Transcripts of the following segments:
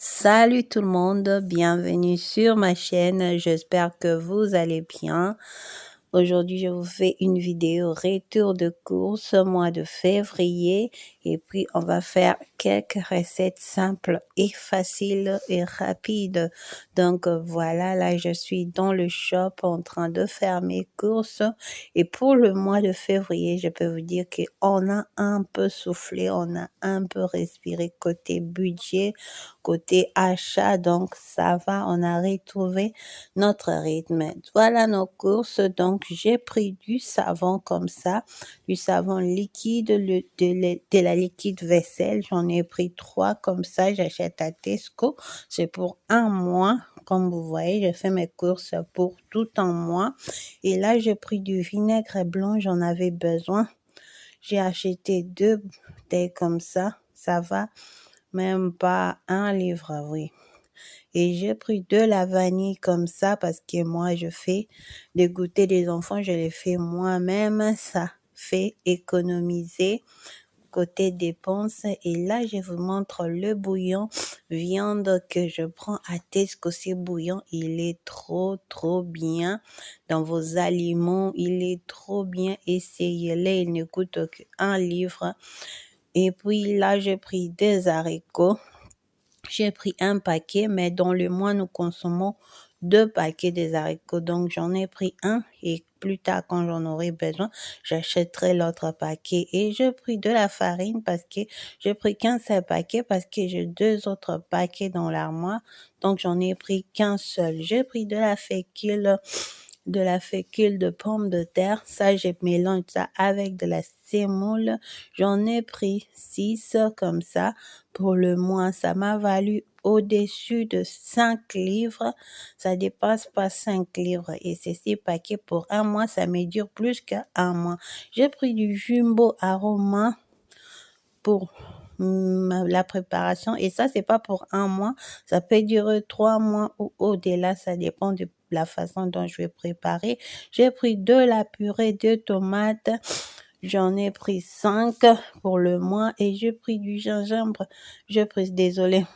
Salut tout le monde, bienvenue sur ma chaîne, j'espère que vous allez bien. Aujourd'hui, je vous fais une vidéo retour de course mois de février et puis on va faire quelques recettes simples et faciles et rapides. Donc voilà, là je suis dans le shop en train de faire mes courses et pour le mois de février, je peux vous dire qu'on a un peu soufflé, on a un peu respiré côté budget, côté achat, donc ça va, on a retrouvé notre rythme. Voilà nos courses, donc j'ai pris du savon comme ça, du savon liquide, de la liquide vaisselle, j'en ai pris 3 comme ça, j'achète à Tesco, c'est pour un mois. Comme vous voyez, je fais mes courses pour tout un mois. Et là, j'ai pris du vinaigre blanc, j'en avais besoin. J'ai acheté 2 bouteilles comme ça va, même pas 1 livre, oui. Et j'ai pris de la vanille comme ça parce que moi, je fais des goûters des enfants, je les fais moi-même. Ça fait économiser côté dépenses. Et là, je vous montre le bouillon viande que je prends à Tesco. Ce bouillon, il est trop bien dans vos aliments. Il est trop bien. Essayez-le. Il ne coûte qu'un livre. Et puis là, j'ai pris des haricots. J'ai pris un paquet, mais dans le mois, nous consommons 2 paquets des haricots. Donc, j'en ai pris un et plus tard, quand j'en aurai besoin, j'achèterai l'autre paquet. Et j'ai pris de la farine parce que j'ai pris qu'un seul paquet parce que j'ai 2 autres paquets dans l'armoire. Donc, j'en ai pris qu'un seul. J'ai pris de la fécule de pommes de terre. Ça, je mélange ça avec de la sémoule. J'en ai pris 6 comme ça pour le mois. Ça m'a valu au-dessus de 5 livres. Ça dépasse pas 5 livres. Et c'est 6 paquets pour un mois. Ça me dure plus qu'un mois. J'ai pris du jumbo aroma pour la préparation. Et ça, c'est pas pour un mois. Ça peut durer 3 mois ou au-delà. Ça dépend de la façon dont je vais préparer. J'ai pris de la purée de tomates. J'en ai pris 5 pour le mois et j'ai pris du gingembre. Désolé.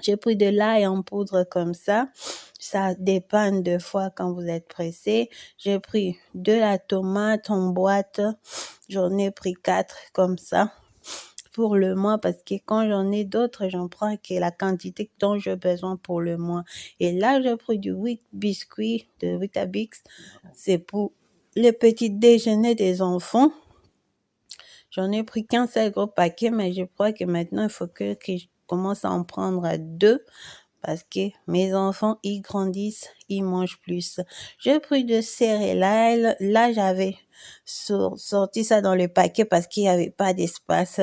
J'ai pris de l'ail en poudre comme ça. Ça dépend de fois quand vous êtes pressé. J'ai pris de la tomate en boîte. J'en ai pris 4 comme ça pour le mois parce que quand j'en ai d'autres, j'en prends que la quantité dont j'ai besoin pour le mois. Et là, j'ai pris du 8 biscuits de Weetabix. C'est pour le petit déjeuner des enfants. J'en ai pris qu'un seul gros paquet, mais je crois que maintenant, il faut que je commence à en prendre 2 parce que mes enfants, ils grandissent, ils mangent plus. J'ai pris de céréales. Là, j'avais sorti ça dans le paquet parce qu'il n'y avait pas d'espace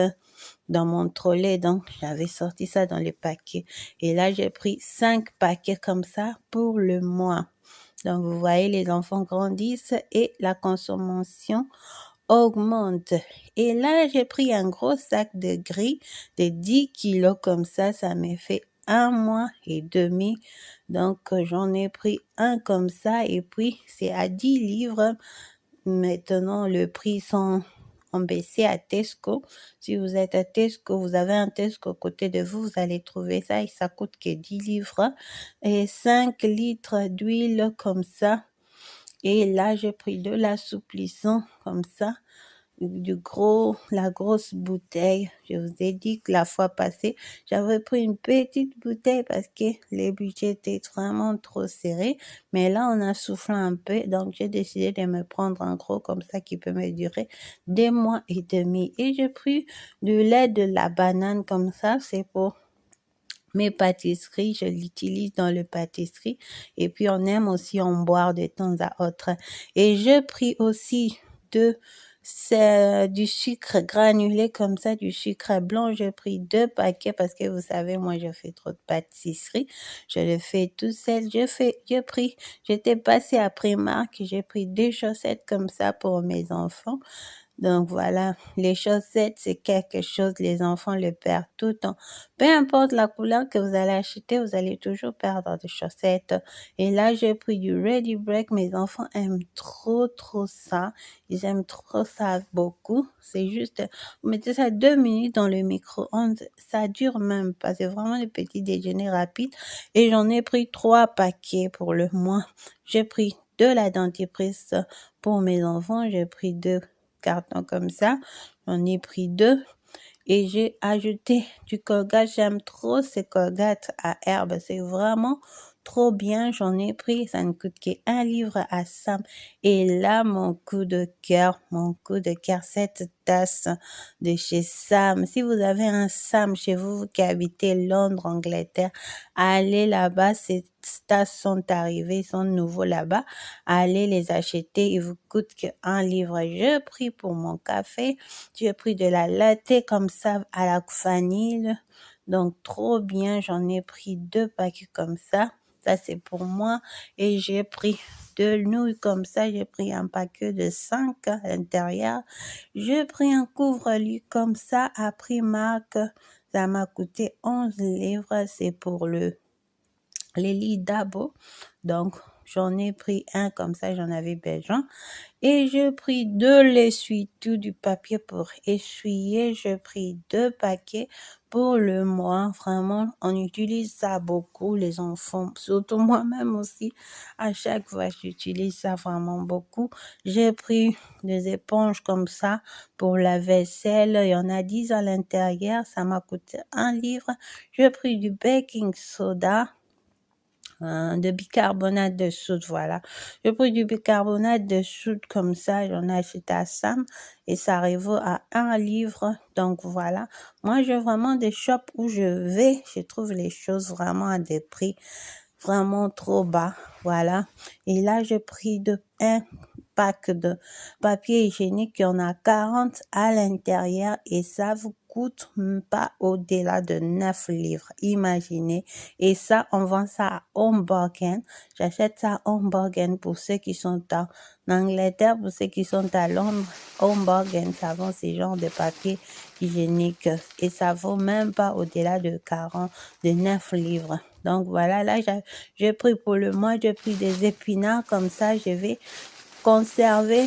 dans mon trolley, donc j'avais sorti ça dans les paquets. Et là, j'ai pris 5 paquets comme ça pour le mois. Donc, vous voyez, les enfants grandissent et la consommation augmente. Et là, j'ai pris un gros sac de gris de 10 kilos comme ça me fait un mois et demi. Donc, j'en ai pris un comme ça et puis c'est à 10 livres. Maintenant, le prix sont ont baissé à Tesco. Si vous êtes à Tesco, vous avez un Tesco à côté de vous, vous allez trouver ça et ça coûte que 10 livres. Et 5 litres d'huile comme ça. Et là, j'ai pris de l'assouplissant comme ça, la grosse bouteille. Je vous ai dit que la fois passée, j'avais pris une petite bouteille parce que les budgets étaient vraiment trop serrés. Mais là, on a soufflé un peu, donc j'ai décidé de me prendre un gros comme ça qui peut me durer des mois et demi. Et j'ai pris du lait de la banane comme ça, c'est pour mes pâtisseries, je l'utilise dans le pâtisserie et puis on aime aussi en boire de temps à autre. Et j'ai pris aussi de c'est du sucre granulé comme ça, du sucre blanc. J'ai pris 2 paquets parce que vous savez, moi, je fais trop de pâtisserie. Je le fais tout seul. J'étais passée à Primark, j'ai pris 2 chaussettes comme ça pour mes enfants. Donc voilà, les chaussettes, c'est quelque chose, les enfants le perdent tout le temps. Peu importe la couleur que vous allez acheter, vous allez toujours perdre des chaussettes. Et là, j'ai pris du Ready Break. Mes enfants aiment trop, trop ça. Ils aiment trop ça beaucoup. C'est juste, vous mettez ça 2 minutes dans le micro-ondes. Ça dure même pas. C'est vraiment des petits déjeuners rapides. Et j'en ai pris 3 paquets pour le mois. J'ai pris de la dentifrice pour mes enfants. J'ai pris 2 cartons comme ça. J'en ai pris 2 et j'ai ajouté du Colgate. J'aime trop ces Colgate à herbe. C'est vraiment trop bien. J'en ai pris. Ça ne coûte qu'un livre à Sam. Et là, mon coup de cœur, cette tasse de chez Sam. Si vous avez un Sam chez vous, vous qui habitez Londres, Angleterre, allez là-bas. Ces tasses sont arrivées, ils sont nouveaux là-bas. Allez les acheter. Ils vous coûtent qu'un livre. Je pris pour mon café. J'ai pris de la latte comme ça à la vanille. Donc, trop bien. J'en ai pris 2 paquets comme ça. Ça, c'est pour moi. Et j'ai pris 2 nouilles comme ça. J'ai pris un paquet de 5 à l'intérieur. J'ai pris un couvre-lit comme ça à Primark. Ça m'a coûté 11 livres. C'est pour les lits d'abo. Donc, j'en ai pris un comme ça. J'en avais besoin. Et j'ai pris de l'essuie-tout, du papier pour essuyer. J'ai pris 2 paquets pour le mois. Vraiment, on utilise ça beaucoup, les enfants, surtout moi-même aussi. À chaque fois, j'utilise ça vraiment beaucoup. J'ai pris des éponges comme ça pour la vaisselle. Il y en a 10 à l'intérieur. Ça m'a coûté un livre. J'ai pris du baking soda, de bicarbonate de soude, voilà. J'ai pris du bicarbonate de soude comme ça, j'en ai acheté à Sam et ça arrive à un livre. Donc voilà, moi j'ai vraiment des shops où je trouve les choses vraiment à des prix vraiment trop bas, voilà. Et là j'ai pris un pack de papier hygiénique, il y en a 40 à l'intérieur et ça vous coûte pas au-delà de 9 livres, imaginez. Et ça, on vend ça à Home Bargain. J'achète ça à Home Bargain pour ceux qui sont en Angleterre, pour ceux qui sont à Londres. Home Bargain, ça vend ces genres de papier hygiénique et ça vaut même pas au-delà de 9 livres. Donc voilà, là, j'ai pris pour le mois, j'ai pris des épinards comme ça, je vais conserver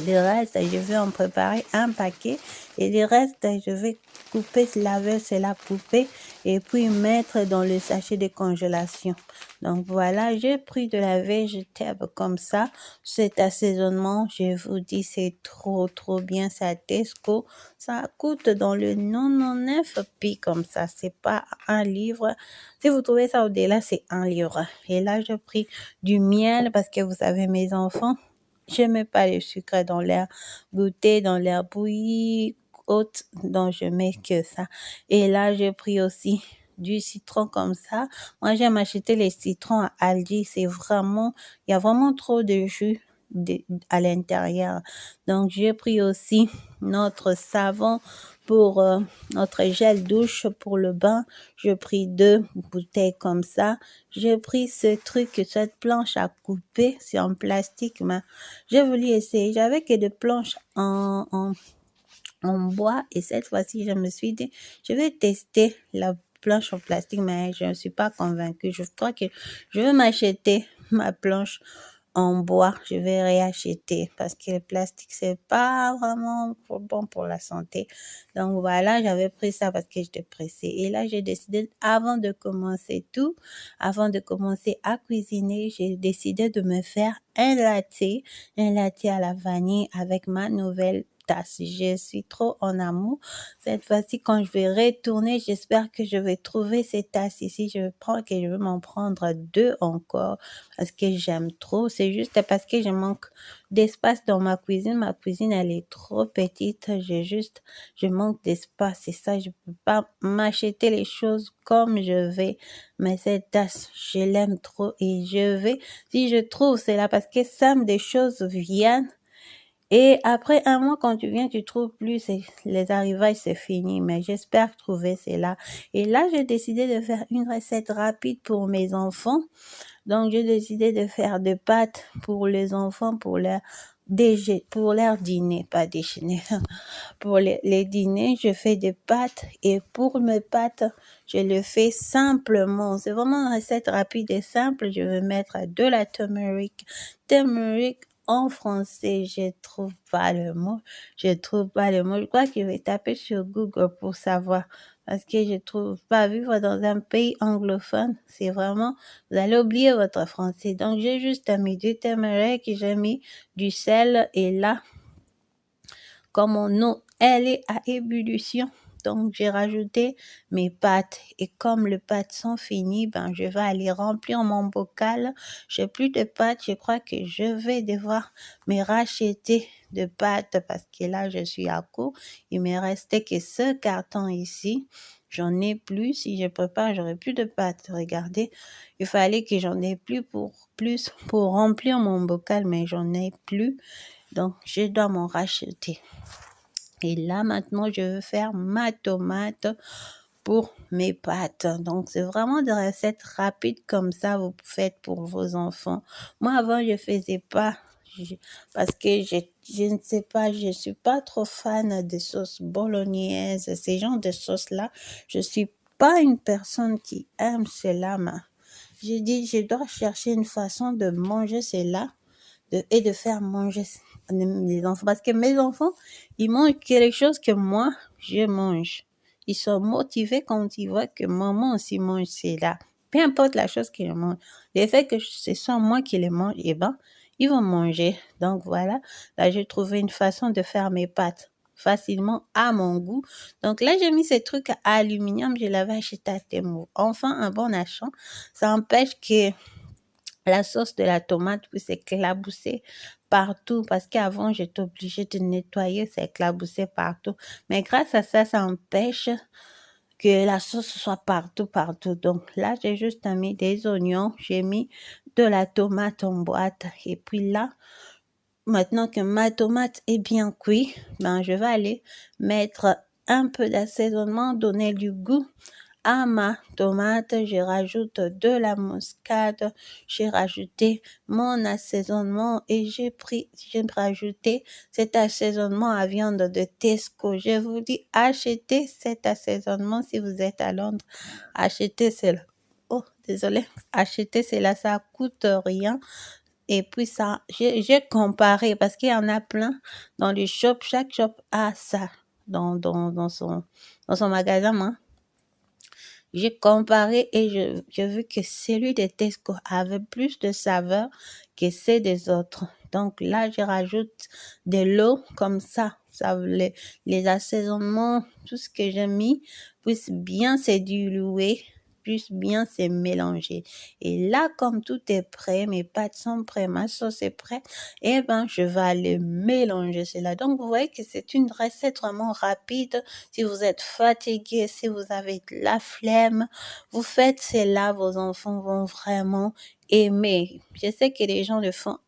le reste, je vais en préparer un paquet et le reste, je vais couper, laver cela, couper et puis mettre dans le sachet de congélation. Donc voilà, j'ai pris de la végétable comme ça. Cet assaisonnement, je vous dis, c'est trop, trop bien. C'est à Tesco. Ça coûte dans le 99 p comme ça. C'est pas un livre. Si vous trouvez ça au-delà, c'est un livre. Et là, j'ai pris du miel parce que vous savez, mes enfants, je pas le sucre dans l'air goûter, dans l'air bouilli, haute, donc je mets que ça. Et là, j'ai pris aussi du citron comme ça. Moi, j'aime acheter les citrons à Aldi. Il y a vraiment trop de jus à l'intérieur. Donc, j'ai pris aussi notre savon pour notre gel douche pour le bain. J'ai pris 2 bouteilles comme ça. J'ai pris ce truc, cette planche à couper. C'est en plastique, mais j'ai voulu essayer. J'avais que des planches en bois et cette fois-ci, je me suis dit, je vais tester la planche en plastique, mais je ne suis pas convaincue. Je crois que je vais m'acheter ma planche en bois. Je vais réacheter parce que le plastique, c'est pas vraiment bon pour la santé. Donc voilà, j'avais pris ça parce que j'étais pressée. Et là, j'ai décidé, avant de commencer à cuisiner, j'ai décidé de me faire un latte à la vanille avec ma nouvelle tasse. Je suis trop en amour. Cette fois-ci, quand je vais retourner, j'espère que je vais trouver cette tasse ici. Je vais m'en prendre 2 encore parce que j'aime trop. C'est juste parce que je manque d'espace dans ma cuisine. Ma cuisine, elle est trop petite. Je manque d'espace. C'est ça, je peux pas m'acheter les choses comme je vais. Mais cette tasse, je l'aime trop et si je trouve, c'est là parce que ça, des choses viennent Et après un mois, quand tu viens, tu trouves plus, les arrivages, c'est fini. Mais j'espère trouver cela. Et là, j'ai décidé de faire une recette rapide pour mes enfants. Donc, j'ai décidé de faire des pâtes pour les enfants, pour leur dîner, pas déjeuner. Pour les dîners, je fais des pâtes et pour mes pâtes, je le fais simplement. C'est vraiment une recette rapide et simple. Je vais mettre de la turmeric. Turmeric en français, je trouve pas le mot. Je trouve pas le mot. Je crois que je vais taper sur Google pour savoir. Parce que je trouve pas vivre dans un pays anglophone. C'est vraiment, vous allez oublier votre français. Donc, j'ai juste mis du turmeric, j'ai mis du sel et là, comme mon eau, elle est à ébullition. Donc, j'ai rajouté mes pâtes. Et comme les pâtes sont finies, ben, je vais aller remplir mon bocal. J'ai plus de pâtes. Je crois que je vais devoir me racheter de pâtes parce que là, je suis à court. Il me restait que ce carton ici. J'en ai plus. Si je prépare, j'aurai plus de pâtes. Regardez, il fallait que j'en ai plus pour remplir mon bocal, mais j'en ai plus. Donc, je dois m'en racheter. Et là, maintenant, je veux faire ma tomate pour mes pâtes. Donc, c'est vraiment des recettes rapides comme ça, vous faites pour vos enfants. Moi, avant, je faisais pas parce que je ne sais pas, je suis pas trop fan des sauces bolognaises, ces genres de sauces-là. Je suis pas une personne qui aime cela, mais j'ai dit, je dois chercher une façon de manger cela et de faire manger les enfants. Parce que mes enfants, ils mangent quelque chose que moi, je mange. Ils sont motivés quand ils voient que maman aussi mange cela. Peu importe la chose qu'ils mangent. Le fait que ce soit moi qui les mange, eh ben, ils vont manger. Donc voilà, là, j'ai trouvé une façon de faire mes pâtes facilement à mon goût. Donc là, j'ai mis ces trucs à aluminium, je l'avais acheté à Temu. Enfin, un bon achat. Ça empêche que la sauce de la tomate puisse s'éclabousser partout parce qu'avant j'étais obligée de nettoyer, ça éclaboussait partout. Mais grâce à ça, ça empêche que la sauce soit partout. Donc là, j'ai juste mis des oignons, j'ai mis de la tomate en boîte et puis là, maintenant que ma tomate est bien cuite, ben je vais aller mettre un peu d'assaisonnement, donner du goût à ma tomate, je rajoute de la muscade, j'ai rajouté mon assaisonnement et j'ai rajouté cet assaisonnement à viande de Tesco. Je vous dis, achetez cet assaisonnement si vous êtes à Londres. Achetez cela. Oh, désolé. Achetez cela, ça coûte rien. Et puis ça, j'ai comparé parce qu'il y en a plein dans les shops. Chaque shop a ça dans son magasin, hein. J'ai comparé et j'ai vu que celui de Tesco avait plus de saveur que ceux des autres. Donc là, je rajoute de l'eau comme ça les assaisonnements, tout ce que j'ai mis, puisse bien se diluer, puisse bien se mélanger. Et là, comme tout est prêt, mes pâtes sont prêtes, ma sauce est prête, eh ben, je vais aller mélanger cela. Donc, vous voyez que c'est une recette vraiment rapide. Si vous êtes fatigué, si vous avez de la flemme, vous faites cela, vos enfants vont vraiment aimer. Je sais que les gens le font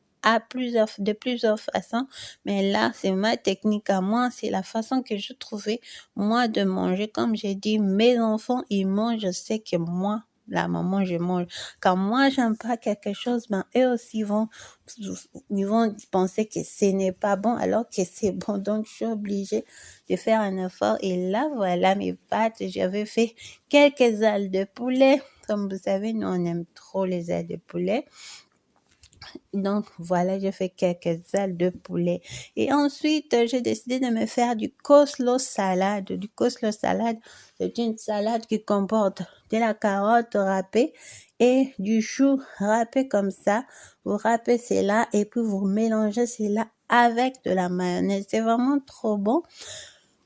de plusieurs façons, mais là, c'est ma technique à moi, c'est la façon que je trouvais, moi, de manger. Comme j'ai dit, mes enfants, ils mangent, je sais que moi, la maman, je mange. Quand moi, j'aime pas quelque chose, ben, eux aussi ils vont penser que ce n'est pas bon alors que c'est bon. Donc, je suis obligée de faire un effort. Et là, voilà mes pâtes. J'avais fait quelques ailes de poulet. Comme vous savez, nous, on aime trop les ailes de poulet. Donc, voilà, j'ai fait quelques ailes de poulet. Et ensuite, j'ai décidé de me faire du coleslaw salade. Du coleslaw salade, c'est une salade qui comporte de la carotte râpée et du chou râpé comme ça. Vous râpez cela et puis vous mélangez cela avec de la mayonnaise. C'est vraiment trop bon.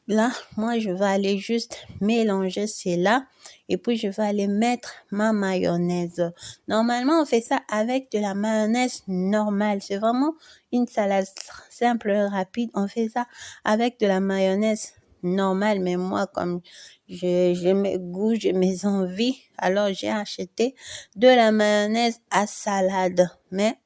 Là, moi, je vais aller juste mélanger cela et puis je vais aller mettre ma mayonnaise. Normalement, on fait ça avec de la mayonnaise normale. C'est vraiment une salade simple, rapide. On fait ça avec de la mayonnaise normal, mais moi, comme j'ai mes goûts, j'ai mes envies, alors j'ai acheté de la mayonnaise à salade. Mais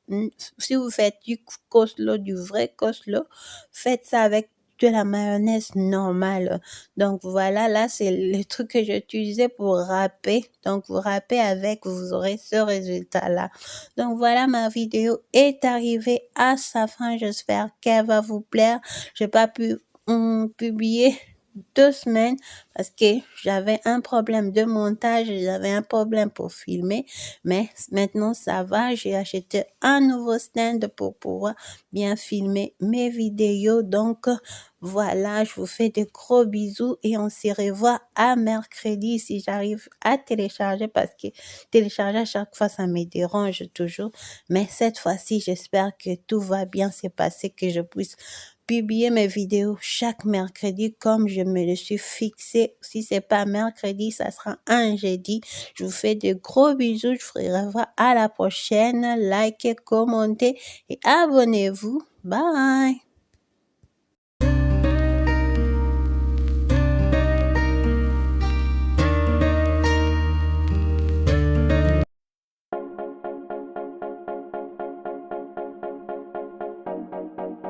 si vous faites du coleslaw, du vrai coleslaw, faites ça avec de la mayonnaise normale. Donc voilà, là c'est le truc que j'utilisais pour râper. Donc vous râpez avec, vous aurez ce résultat-là. Donc voilà, ma vidéo est arrivée à sa fin. J'espère qu'elle va vous plaire. J'ai pas pu publier 2 semaines parce que j'avais un problème de montage, j'avais un problème pour filmer, mais maintenant ça va, j'ai acheté un nouveau stand pour pouvoir bien filmer mes vidéos. Donc voilà, je vous fais de gros bisous et on se revoit à mercredi si j'arrive à télécharger parce que télécharger à chaque fois ça me dérange toujours, mais cette fois-ci j'espère que tout va bien se passer, que je puisse publier mes vidéos chaque mercredi comme je me le suis fixé. Si c'est pas mercredi, ça sera un jeudi. Je vous fais de gros bisous. Je vous revois à la prochaine. Likez, commentez et abonnez-vous. Bye!